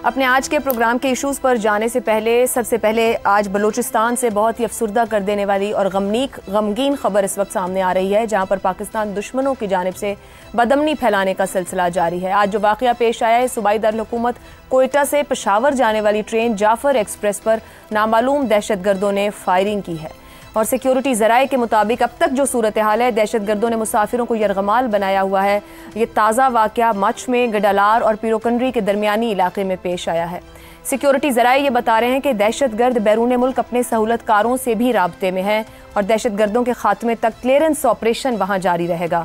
اپنے آج کے پروگرام کے ایشوز پر جانے سے پہلے سب سے پہلے آج بلوچستان سے بہت ہی افسردہ کر دینے والی اور غمگین خبر اس وقت سامنے آ رہی ہے، جہاں پر پاکستان دشمنوں کی جانب سے بدامنی پھیلانے کا سلسلہ جاری ہے۔ آج جو واقعہ پیش آیا ہے، صوبائی دارالحکومت کوئٹہ سے پشاور جانے والی ٹرین جعفر ایکسپریس پر نامعلوم دہشت گردوں نے فائرنگ کی ہے، اور سیکیورٹی ذرائع کے مطابق اب تک جو صورتحال ہے، دہشت گردوں نے مسافروں کو یرغمال بنایا ہوا ہے۔ یہ تازہ واقعہ مچ میں گڈالار اور پیروکنڈری کے درمیانی علاقے میں پیش آیا ہے۔ سیکیورٹی ذرائع یہ بتا رہے ہیں کہ دہشت گرد بیرون ملک اپنے سہولت کاروں سے بھی رابطے میں ہیں اور دہشت گردوں کے خاتمے تک کلیئرنس آپریشن وہاں جاری رہے گا۔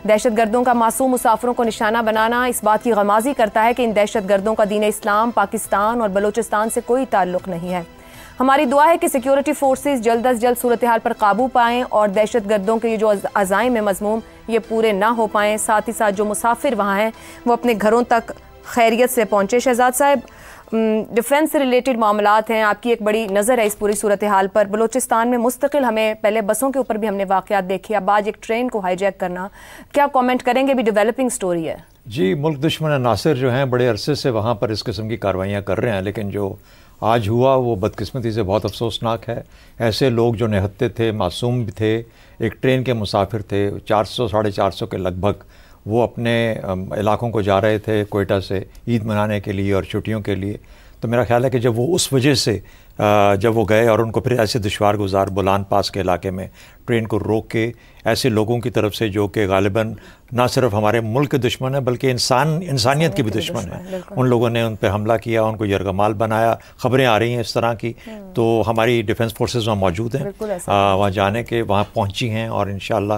دہشت گردوں کا معصوم مسافروں کو نشانہ بنانا اس بات کی غمازی کرتا ہے کہ ان دہشت گردوں کا دین اسلام، پاکستان اور بلوچستان سے کوئی تعلق نہیں ہے۔ ہماری دعا ہے کہ سیکیورٹی فورسز جلد از جلد صورتحال پر قابو پائیں اور دہشت گردوں کے جو عزائم مذموم یہ پورے نہ ہو پائیں، ساتھ ہی ساتھ جو مسافر وہاں ہیں وہ اپنے گھروں تک خیریت سے پہنچے۔ شہزاد صاحب، ڈیفنس سے ریلیٹڈ معاملات ہیں، آپ کی ایک بڑی نظر ہے اس پوری صورتحال پر۔ بلوچستان میں مستقل ہمیں پہلے بسوں کے اوپر بھی ہم نے واقعات دیکھے، اب آج ایک ٹرین کو ہائی جیک کرنا، کیا کامنٹ کریں گے؟ بھی ڈیولپنگ سٹوری ہے جی۔ ملک دشمن عناصر جو ہیں بڑے عرصے سے وہاں پر اس قسم کی کاروائیاں کر رہے ہیں، لیکن جو آج ہوا وہ بدقسمتی سے بہت افسوسناک ہے۔ ایسے لوگ جو نہتے تھے، معصوم بھی تھے، ایک ٹرین کے مسافر تھے، 400-450 کے لگ بھگ، وہ اپنے علاقوں کو جا رہے تھے کوئٹہ سے عید منانے کے لیے اور چھٹیوں کے لیے۔ تو میرا خیال ہے کہ جب وہ اس وجہ سے جب وہ گئے اور ان کو پھر ایسے دشوار گزار بولان پاس کے علاقے میں ٹرین کو روک کے ایسے لوگوں کی طرف سے جو کہ غالباً نہ صرف ہمارے ملک کے دشمن ہیں بلکہ انسانیت کے بھی دشمن ہیں، ان لوگوں نے ان پہ حملہ کیا، ان کو یرغمال بنایا۔ خبریں آ رہی ہیں اس طرح کی، تو ہماری ڈیفنس فورسز وہاں موجود ہیں، وہاں جانے کے وہاں پہنچی ہیں اور انشاءاللہ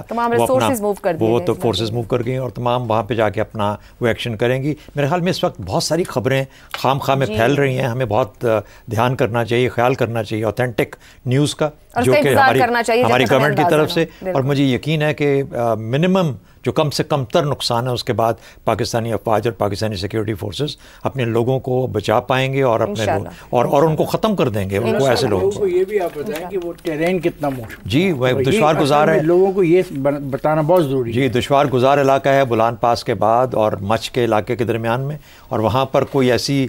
وہ تو فورسز موو کر گئی اور تمام وہاں پہ جا کے اپنا وہ ایکشن کریں گی۔ میرے خیال میں اس وقت بہت ساری خبریں خام خواہ میں پھیل رہی ہیں، ہمیں بہت دھیان کرنا چاہیے، خیال کرنا چاہیے اوتھینٹک نیوز کا جو کہ ہماری گورنمنٹ کی طرف سے، اور مجھے یقین ہے کہ منیمم جو کم سے کم تر نقصان ہے اس کے بعد پاکستانی افواج اور پاکستانی سیکیورٹی فورسز اپنے لوگوں کو بچا پائیں گے اور اپنے اور ان کو ختم کر دیں گے، ان کو ایسے لوگوں کو۔ یہ بھی آپ بتائیں کہ وہ ٹیرین کتنا جی وہ دشوار گزار ہے، لوگوں کو یہ بتانا بہت ضروری ہے۔ جی دشوار گزار علاقہ ہے بولان پاس کے بعد اور مچ کے علاقے کے درمیان میں، اور وہاں پر کوئی ایسی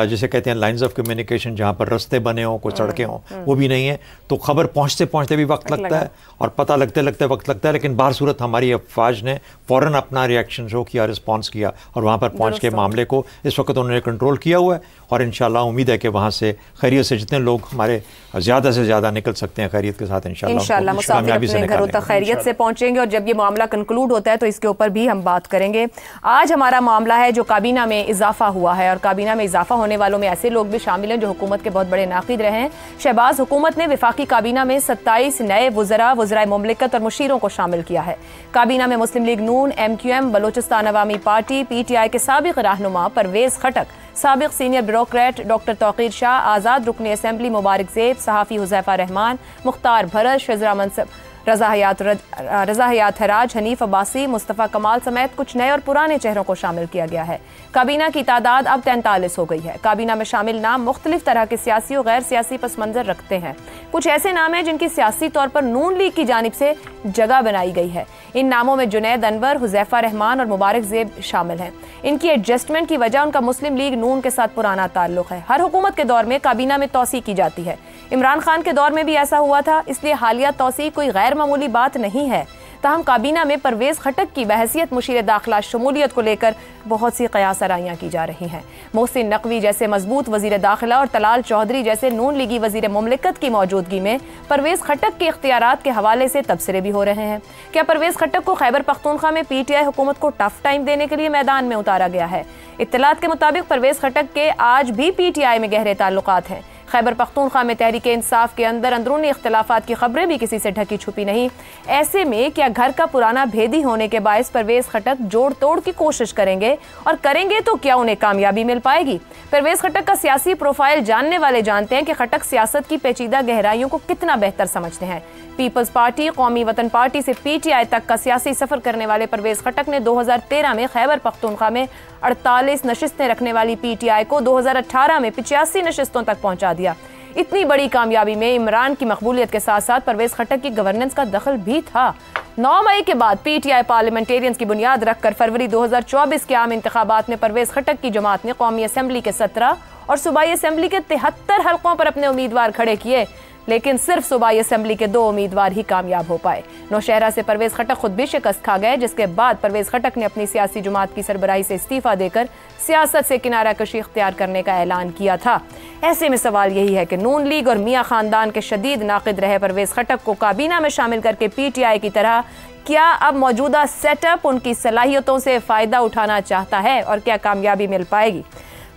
جسے کہتے ہیں لائنز آف کمیونیکیشن جہاں پر رستے بنے ہوں، کوئی سڑکیں ہوں، وہ بھی نہیں ہیں، تو خبر پہنچتے پہنچتے بھی وقت لگتا ہے اور پتہ لگتے لگتے وقت لگتا ہے، لیکن بہر صورت ہماری افواج نے فوراً اپنا ریئیکشن شو کیا، رسپانس کیا اور وہاں پر پہنچ کے معاملے کو اس وقت انہوں نے کنٹرول کیا ہوا ہے، اور انشاءاللہ امید ہے کہ وہاں سے خیریت سے جتنے لوگ ہمارے زیادہ سے زیادہ نکل سکتے ہیں خیریت کے ساتھ انشاءاللہ مسافر اپنے گھروں تک خیریت سے پہنچیں گے، اور جب یہ معاملہ کنکلوڈ ہوتا ہے تو اس کے اوپر بھی ہم بات کریں گے۔ آج ہمارا معاملہ ہے جو کابینہ میں اضافہ ہوا ہے، اور کابینہ میں اضافہ ہونے والوں میں ایسے لوگ بھی شامل ہیں جو حکومت کے بہت بڑے ناقد رہے ہیں۔ شہباز حکومت نے وفاقی کابینہ میں 27 نئے وزرائے مملکت اور مشیروں کو شامل کیا ہے۔ کابینہ میں مسلم لیگ نون، MQM، بلوچستان عوامی پارٹی، PTI کے سابق رہنما پرویز خٹک، سابق سینئر بیوروکریٹ ڈاکٹر توقیر شاہ، آزاد رکن اسمبلی مبارک زیب، صحافی حذیفہ رحمان، مختار بھرت، شزرا منصب، رضا حیات حراج، حنیف عباسی، مصطفیٰ کمال سمیت کچھ نئے اور پرانے چہروں کو شامل کیا گیا ہے۔ کابینہ کی تعداد اب 43 ہو گئی ہے۔ کابینہ میں شامل نام مختلف طرح کے سیاسی اور غیر سیاسی پس منظر رکھتے ہیں۔ کچھ ایسے نام ہیں جن کی سیاسی طور پر نون لیگ کی جانب سے جگہ بنائی گئی ہے۔ ان ناموں میں جنید انور، حذیفہ رحمان اور مبارک زیب شامل ہیں۔ ان کی ایڈجسٹمنٹ کی وجہ ان کا مسلم لیگ نون کے ساتھ پرانا تعلق ہے۔ ہر حکومت کے دور میں کابینہ میں توسیع کی جاتی ہے۔ عمران خان کے دور میں بھی ایسا ہوا تھا، اس لیے حالیہ توسیع کوئی غیر معمولی بات نہیں ہے۔ تاہم کابینہ میں پرویز خٹک کی بحیثیت مشیر داخلہ شمولیت کو لے کر بہت سی قیاس آرائیاں کی جا رہی ہیں۔ محسن نقوی جیسے مضبوط وزیر داخلہ اور طلال چودھری جیسے نون لیگی وزیر مملکت کی موجودگی میں پرویز خٹک کے اختیارات کے حوالے سے تبصرے بھی ہو رہے ہیں۔ کیا پرویز خٹک کو خیبر پختونخوا میں PTI حکومت کو ٹف ٹائم دینے کے لیے میدان میں اتارا گیا ہے؟ اطلاعات کے مطابق پرویز خٹک کے آج بھی PTI میں گہرے تعلقات ہیں۔ خیبر پختونخوا میں تحریک انصاف کے اندر اندرونی اختلافات کی خبریں بھی کسی سے ڈھکی چھپی نہیں۔ ایسے میں کیا گھر کا پرانا بھیدی ہونے کے باعث پرویز خٹک جوڑ توڑ کی کوشش کریں گے، اور کریں گے تو کیا انہیں کامیابی مل پائے گی؟ پرویز خٹک کا سیاسی پروفائل جاننے والے جانتے ہیں کہ خٹک سیاست کی پیچیدہ گہرائیوں کو کتنا بہتر سمجھتے ہیں۔ پیپلز پارٹی، قومی وطن پارٹی سے PTI تک کا سیاسی سفر کرنے والے پرویز خٹک نے 2013 میں خیبر پختونخوا میں 48 نشستیں رکھنے والی PTI کو 2018 میں 85 نشستوں تک پہنچا دیا۔ اتنی بڑی کامیابی میں عمران کی مقبولیت کے ساتھ ساتھ پرویز خٹک کی گورننس کا دخل بھی تھا۔ 9 مئی کے بعد PTI پارلیمنٹیرینز کی بنیاد رکھ کر فروری 2024 کے عام انتخابات میں پرویز خٹک کی جماعت نے قومی اسمبلی کے 17 اور صوبائی اسمبلی کے 73 حلقوں پر اپنے امیدوار کھڑے کیے، لیکن صرف صوبائی اسمبلی کے 2 امیدوار ہی کامیاب ہو پائے۔ نوشہرہ سے پرویز خٹک خود بھی شکست کھا گئے، جس کے بعد پرویز خٹک نے اپنی سیاسی جماعت کی سربراہی سے استعفیٰ دے کر سیاست سے کنارہ کشی اختیار کرنے کا اعلان کیا تھا۔ ایسے میں سوال یہی ہے کہ نون لیگ اور میاں خاندان کے شدید ناقد رہے پرویز خٹک کو کابینہ میں شامل کر کے پی ٹی آئی کی طرح کیا اب موجودہ سیٹ اپ ان کی صلاحیتوں سے فائدہ اٹھانا چاہتا ہے اور کیا کامیابی مل پائے گی؟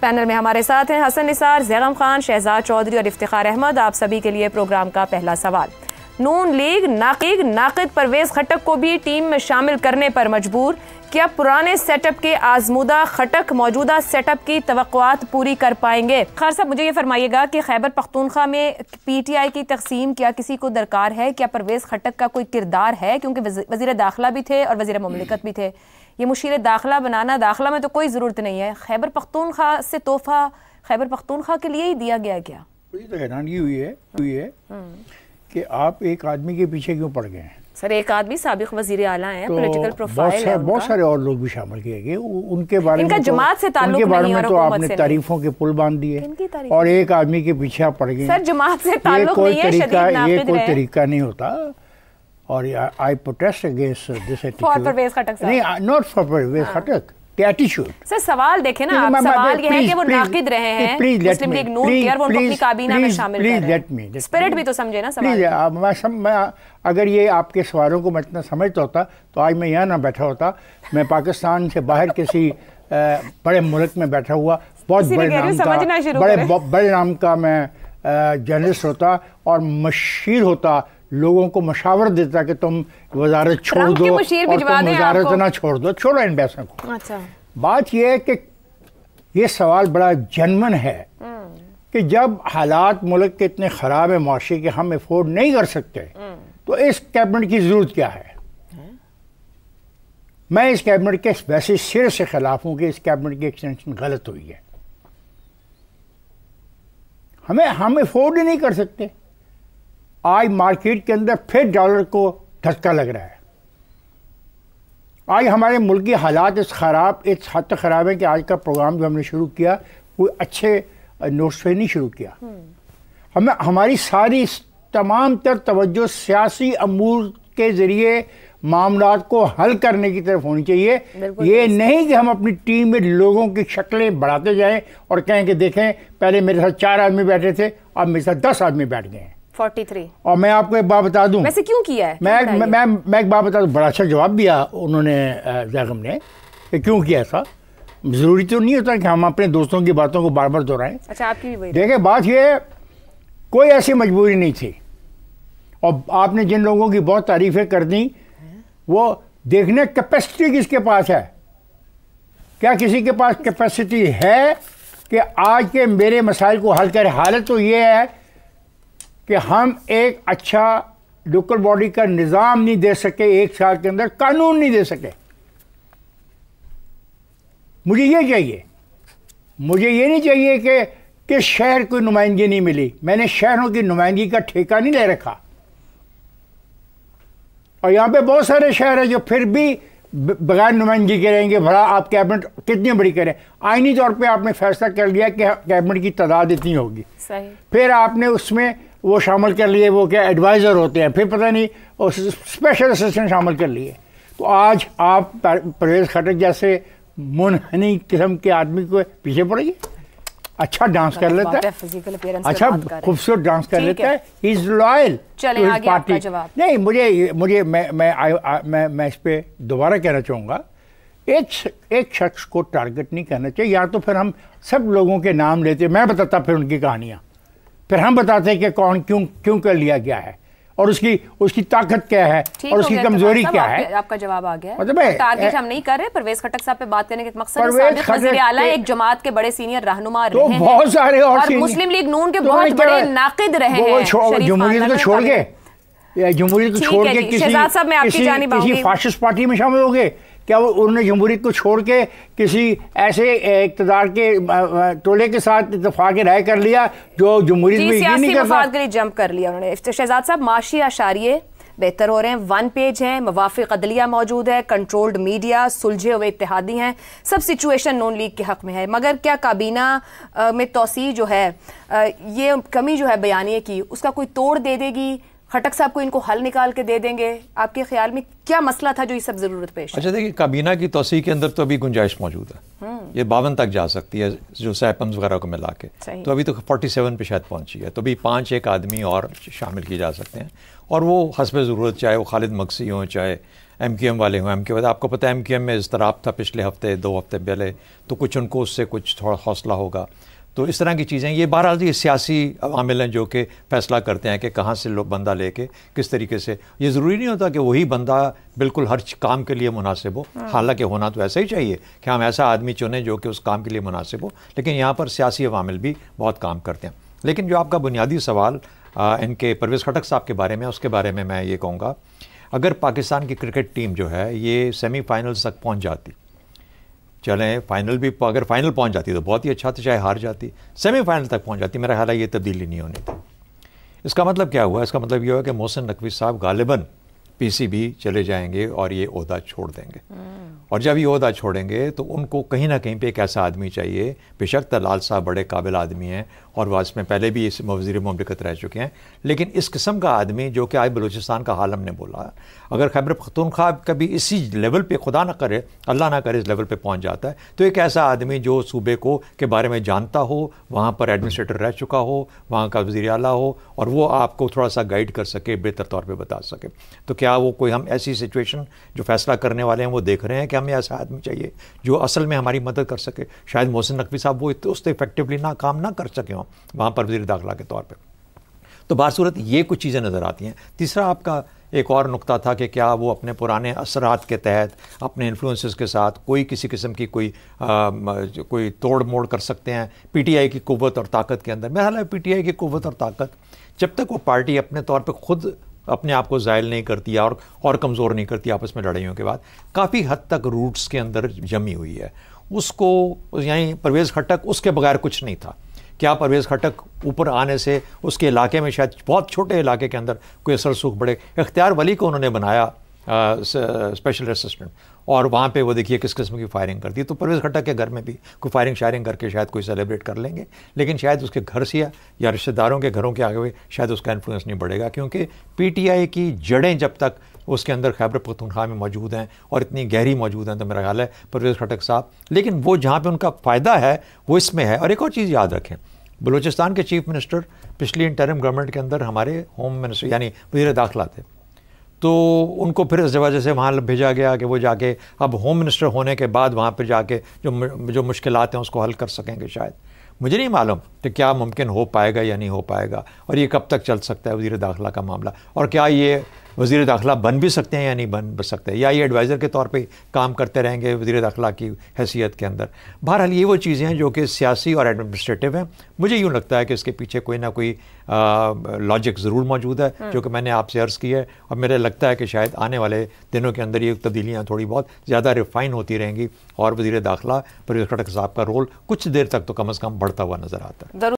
پینل میں ہمارے ساتھ ہیں حسن نثار، زیغم خان، شہزاد چودھری اور افتخار احمد۔ آپ سبھی کے لیے پروگرام کا پہلا سوال، نون لیگ ناقد پرویز خٹک کو بھی ٹیم میں شامل کرنے پر مجبور، کیا پرانے سیٹ اپ کے آزمودہ خٹک موجودہ سیٹ اپ کی توقعات پوری کر پائیں گے؟ خیر صاحب، مجھے یہ فرمائیے گا کہ خیبر پختونخوا میں پی ٹی آئی کی تقسیم کیا کسی کو درکار ہے؟ کیا پرویز خٹک کا کوئی کردار ہے؟ کیونکہ وزیر داخلہ بھی تھے اور وزیر مملکت بھی تھے، یہ مشیر داخلہ بنانا، داخلہ میں تو کوئی ضرورت نہیں ہے، خیبر پختونخوا سے تحفہ خیبر پختونخوا کے لیے ہی دیا گیا کیا؟ مجھے تو حیرانگی ہوئی ہے کہ آپ ایک آدمی کے پیچھے کیوں پڑ گئے ہیں؟ سر، ایک آدمی سابق وزیر اعلیٰ ہیں، پولیٹیکل پروفائل ہے، بہت سارے اور لوگ بھی شامل کیے گئے، ان کے بارے ان کا جماعت سے تعلق نہیں اور تو آپ حکومت نے سے تعریفوں کے پل باندھ دیے اور ایک آدمی کے پیچھے آپ پڑ گئے۔ سر، جماعت سے تعلق نہیں ہے، شدید ناقد رہے، یہ کوئی طریقہ نہیں ہوتا، اور I protest against this attitude for Parvez Khattak صاحب، نہیں، not for Parvez Khattak, the attitude۔ Sir سوال دیکھیں نا آپ، سوال یہ ہے کہ وہ ناقد رہے ہیں مسلم لیگ نون کے اور وہ ان کو اپنی کابینہ میں شامل کر رہے ہیں، اسپرٹ بھی تو سمجھے نا سوال۔ اگر یہ آپ کے سوالوں کو میں اتنا سمجھتا ہوتا تو آج میں یہاں نہ بیٹھا ہوتا، میں پاکستان سے باہر کسی بڑے ملک میں بیٹھا ہوا، بہت بڑے نام کا میں جرنلسٹ ہوتا اور مشیر ہوتا، لوگوں کو مشاور دیتا کہ تم وزارت چھوڑ دو اور تم وزارت نہ چھوڑ دو، چھوڑو ان پیسوں کو۔ بات یہ ہے کہ یہ سوال بڑا جنمن ہے کہ جب حالات ملک کے اتنے خراب ہیں معاشی کہ ہم افورڈ نہیں کر سکتے تو اس کیبنٹ کی ضرورت کیا ہے؟ میں اس کیبنٹ کے ویسے سر سے خلاف ہوں کہ اس کیبنٹ کی ایکسٹینشن غلط ہوئی ہے، ہم افورڈ ہی نہیں کر سکتے۔ آج مارکیٹ کے اندر پھر ڈالر کو دھچکا لگ رہا ہے، آج ہمارے ملک کی حالات اس حد تک خراب ہے کہ آج کا پروگرام جو ہم نے شروع کیا کوئی اچھے نوٹس سے نہیں شروع کیا، ہماری ساری تمام تر توجہ سیاسی امور کے ذریعے معاملات کو حل کرنے کی طرف ہونی چاہیے، یہ نہیں کہ ہم اپنی ٹیم میں لوگوں کی شکلیں بڑھاتے جائیں اور کہیں کہ دیکھیں پہلے میرے ساتھ 4 آدمی بیٹھے تھے، اب میرے ساتھ 10 آدمی بیٹھ گئے ہیں۔ 43 اور میں آپ کو ایک بات بتا دوں، ویسے کیوں کیا ہے؟ میں ایک بات بتا دوں، بڑا اچھا جواب دیا انہوں نے زیغم نے کہ کیوں کیا ایسا۔ ضروری تو نہیں ہوتا کہ ہم اپنے دوستوں کی باتوں کو بار بار دہرائیں۔ اچھا، آپ کی بھی وہی دیکھیں بات یہ ہے، کوئی ایسی مجبوری نہیں تھی، اور آپ نے جن لوگوں کی بہت تعریفیں کر دیں وہ دیکھنے کیپیسٹی کس کے پاس ہے، کیا کسی کے پاس کیپیسٹی ہے کہ آج کے میرے مسائل کو حل کرے؟ حالت تو یہ ہے کہ ہم ایک اچھا لوکل باڈی کا نظام نہیں دے سکے، 1 سال کے اندر قانون نہیں دے سکے۔ مجھے یہ چاہیے، مجھے یہ نہیں چاہیے کہ کس شہر کو نمائندگی نہیں ملی، میں نے شہروں کی نمائندگی کا ٹھیکہ نہیں لے رکھا، اور یہاں پہ بہت سارے شہر ہیں جو پھر بھی بغیر نمائندگی کے رہیں گے، بھلا آپ کیبنٹ کتنی بڑی کریں، آئینی طور پہ آپ نے فیصلہ کر لیا کہ کیبنٹ کی تعداد اتنی ہوگی، پھر آپ نے اس میں وہ شامل کر لیے، وہ کیا ایڈوائزر ہوتے ہیں، پھر پتہ نہیں اسپیشل اسسٹنٹ شامل کر لیے، تو آج آپ پرویز خٹک جیسے منحنی قسم کے آدمی کو پیچھے پڑیے، اچھا ڈانس کر لیتا ہے، اچھا خوبصورت ڈانس کر لیتا ہے، ہی از لائل ٹو ہز پارٹی۔ نہیں، مجھے میں اس پہ دوبارہ کہنا چاہوں گا، ایک شخص کو ٹارگٹ نہیں کرنا چاہیے، یا تو پھر ہم سب لوگوں کے نام لیتے، میں بتاتا پھر ان کی کہانیاں، پھر ہم بتاتے ہیں کہ کون کیوں کر لیا گیا ہے اور اس کی طاقت کیا ہے اور اس کی کمزوری کیا ہے۔ آپ کا جواب آ گیا ہے، ٹارگٹ ہم نہیں کر رہے، پرویز خٹک صاحب پہ بات کرنے کے مقصد سابق وزیر اعلیٰ ایک جماعت کے بڑے سینئر رہنما رہے ہیں، بہت سارے اور مسلم لیگ نون کے بہت بڑے ناقد رہے ہیں، جمہوریت کو چھوڑ کے کسی فاشسٹ پارٹی میں شامل ہو گئے کیا؟ انہوں نے جمہوریت کو چھوڑ کے کسی ایسے اقتدار کے ٹولے کے ساتھ اتفاق رائے کر لیا جو جمہوریت میں یقین نہیں کرتا؟ سیاسی مفاد کے لیے جمپ کر لیا انہوں نے۔ شہزاد صاحب، معاشی اشاریے بہتر ہو رہے ہیں. 1 پیج ہیں, موافق عدلیہ موجود ہے, کنٹرولڈ میڈیا, سلجھے ہوئے اتحادی ہیں, سب سچویشن نون لیگ کے حق میں ہے. مگر کیا کابینہ میں توسیع جو ہے, یہ کمی جو ہے بیانیے کی, اس کا کوئی توڑ دے دے گی؟ خٹک صاحب کو ان کو حل نکال کے دے دیں گے؟ آپ کے خیال میں کیا مسئلہ تھا جو یہ سب ضرورت پیش ہے؟ اچھا دیکھیے, کابینہ کی توسیع کے اندر تو ابھی گنجائش موجود ہے, یہ 52 تک جا سکتی ہے جو سیپمز وغیرہ کو ملا کے, تو ابھی تو 47 پہ شاید پہنچی ہے, تو ابھی 5 ایک آدمی اور شامل کیے جا سکتے ہیں, اور وہ حسب ضرورت, چاہے وہ خالد مکسی ہوں, چاہے MQM والے ہوں. MQM آپ کو پتہ ہے MQM میں اضطراب تھا پچھلے ہفتے 2 ہفتے پہلے, تو کچھ ان کو اس سے کچھ تھوڑا حوصلہ ہوگا. تو اس طرح کی چیزیں, یہ بہرحال یہ سیاسی عوامل ہیں جو کہ فیصلہ کرتے ہیں کہ کہاں سے لوگ بندہ لے کے کس طریقے سے. یہ ضروری نہیں ہوتا کہ وہی بندہ بالکل ہر کام کے لیے مناسب ہو, حالانکہ ہونا تو ایسا ہی چاہیے کہ ہم ایسا آدمی چنیں جو کہ اس کام کے لیے مناسب ہو, لیکن یہاں پر سیاسی عوامل بھی بہت کام کرتے ہیں. لیکن جو آپ کا بنیادی سوال ان کے پرویز خٹک صاحب کے بارے میں, اس کے بارے میں یہ کہوں گا, اگر پاکستان کی کرکٹ ٹیم جو ہے یہ سیمی فائنلز تک پہنچ جاتی, چلیں فائنل بھی, اگر فائنل پہنچ جاتی تو بہت ہی اچھا تھا, چاہے ہار جاتی, سیمی فائنل تک پہنچ جاتی, میرا خیال ہے یہ تبدیلی نہیں ہونی تھی. اس کا مطلب کیا ہوا؟ اس کا مطلب یہ ہوا کہ محسن نقوی صاحب غالباً PCB چلے جائیں گے اور یہ عہدہ چھوڑ دیں گے, اور جب یہ عہدہ چھوڑیں گے تو ان کو کہیں نہ کہیں پہ ایک ایسا آدمی چاہیے. بے شک طلال صاحب بڑے قابل آدمی ہیں اور وہ اس میں پہلے بھی اس وزیر مملکت رہ چکے ہیں, لیکن اس قسم کا آدمی جو کہ آج بلوچستان کا حال ہم نے بولا, اگر خیبر پختونخوا کبھی اسی لیول پہ, خدا نہ کرے اللہ نہ کرے, اس لیول پہ پہنچ جاتا ہے, تو ایک ایسا آدمی جو صوبے کو کے بارے میں جانتا ہو, وہاں پر ایڈمنسٹریٹر رہ چکا ہو, وہاں کا وزیر اعلیٰ ہو, اور وہ آپ کو تھوڑا سا گائیڈ کر سکے, بہتر طور پہ بتا سکے. تو کیا وہ کوئی, ہم ایسی سچویشن جو فیصلہ کرنے والے ہیں وہ دیکھ رہے ہیں کہ ہمیں ایسا آدمی چاہیے جو اصل میں ہماری مدد کر سکے؟ شاید محسن نقوی صاحب وہ اس سے افیکٹولی کام نہ کر سکے ہوں وہاں پر وزیر داخلہ کے طور پہ. تو بہرصورت یہ کچھ چیزیں نظر آتی ہیں. تیسرا آپ کا ایک اور نقطہ تھا کہ کیا وہ اپنے پرانے اثرات کے تحت, اپنے انفلوئنسز کے ساتھ کوئی کسی قسم کی کوئی توڑ موڑ کر سکتے ہیں PTI کی قوت اور طاقت کے اندر. میرا خیال ہے PTI کی قوت اور طاقت, جب تک وہ پارٹی اپنے طور پہ خود اپنے آپ کو زائل نہیں کرتی اور کمزور نہیں کرتی آپس میں لڑائیوں کے بعد, کافی حد تک روٹس کے اندر جمی ہوئی ہے. اس کو یعنی پرویز خٹک اس کے بغیر کچھ نہیں تھا. کیا پرویز خٹک اوپر آنے سے اس کے علاقے میں, شاید بہت چھوٹے علاقے کے اندر کوئی اثر سوکھ بڑے, اختیار ولی کو انہوں نے بنایا اسپیشل اسسٹنٹ, اور وہاں پہ وہ دیکھیے کس قسم کی فائرنگ کرتی ہے. تو پرویز خٹک کے گھر میں بھی کوئی فائرنگ شائرنگ کر کے شاید کوئی سیلیبریٹ کر لیں گے, لیکن شاید اس کے گھر سے یا رشتہ داروں کے گھروں کے آگے ہوئے شاید اس کا انفلوئنس نہیں بڑھے گا, کیونکہ PTI کی جڑیں جب تک اس کے اندر خیبر پختونخوا میں موجود ہیں اور اتنی گہری موجود ہیں, تو میرا خیال ہے پرویز خٹک صاحب, لیکن وہ جہاں پہ ان کا فائدہ ہے وہ اس میں ہے. اور ایک اور چیز یاد رکھیں, بلوچستان کے چیف منسٹر پچھلی انٹرم گورنمنٹ کے اندر ہمارے ہوم منسٹر یعنی وزیر داخلہ تھے, تو ان کو پھر اس وجہ سے وہاں بھیجا گیا کہ وہ جا کے اب ہوم منسٹر ہونے کے بعد وہاں پہ جا کے جو مشکلات ہیں اس کو حل کر سکیں گے. شاید مجھے نہیں معلوم کہ کیا ممکن ہو پائے گا یا نہیں ہو پائے گا, اور یہ کب تک چل سکتا ہے وزیر داخلہ کا معاملہ, اور کیا یہ وزیر داخلہ بن بھی سکتے ہیں یا نہیں بن سکتے, یا یہ ایڈوائزر کے طور پہ کام کرتے رہیں گے وزیر داخلہ کی حیثیت کے اندر. بہرحال یہ وہ چیزیں ہیں جو کہ سیاسی اور ایڈمنسٹریٹو ہیں. مجھے یوں لگتا ہے کہ اس کے پیچھے کوئی نہ کوئی لاجک ضرور موجود ہے, جو کہ میں نے آپ سے عرض کی ہے, اور میرے لگتا ہے کہ شاید آنے والے دنوں کے اندر یہ تبدیلیاں تھوڑی بہت زیادہ ریفائن ہوتی رہیں گی, اور وزیر داخلہ پرویز خٹک صاحب کا رول کچھ دیر تک تو کم از کم بڑھتا ہوا نظر آتا ہے.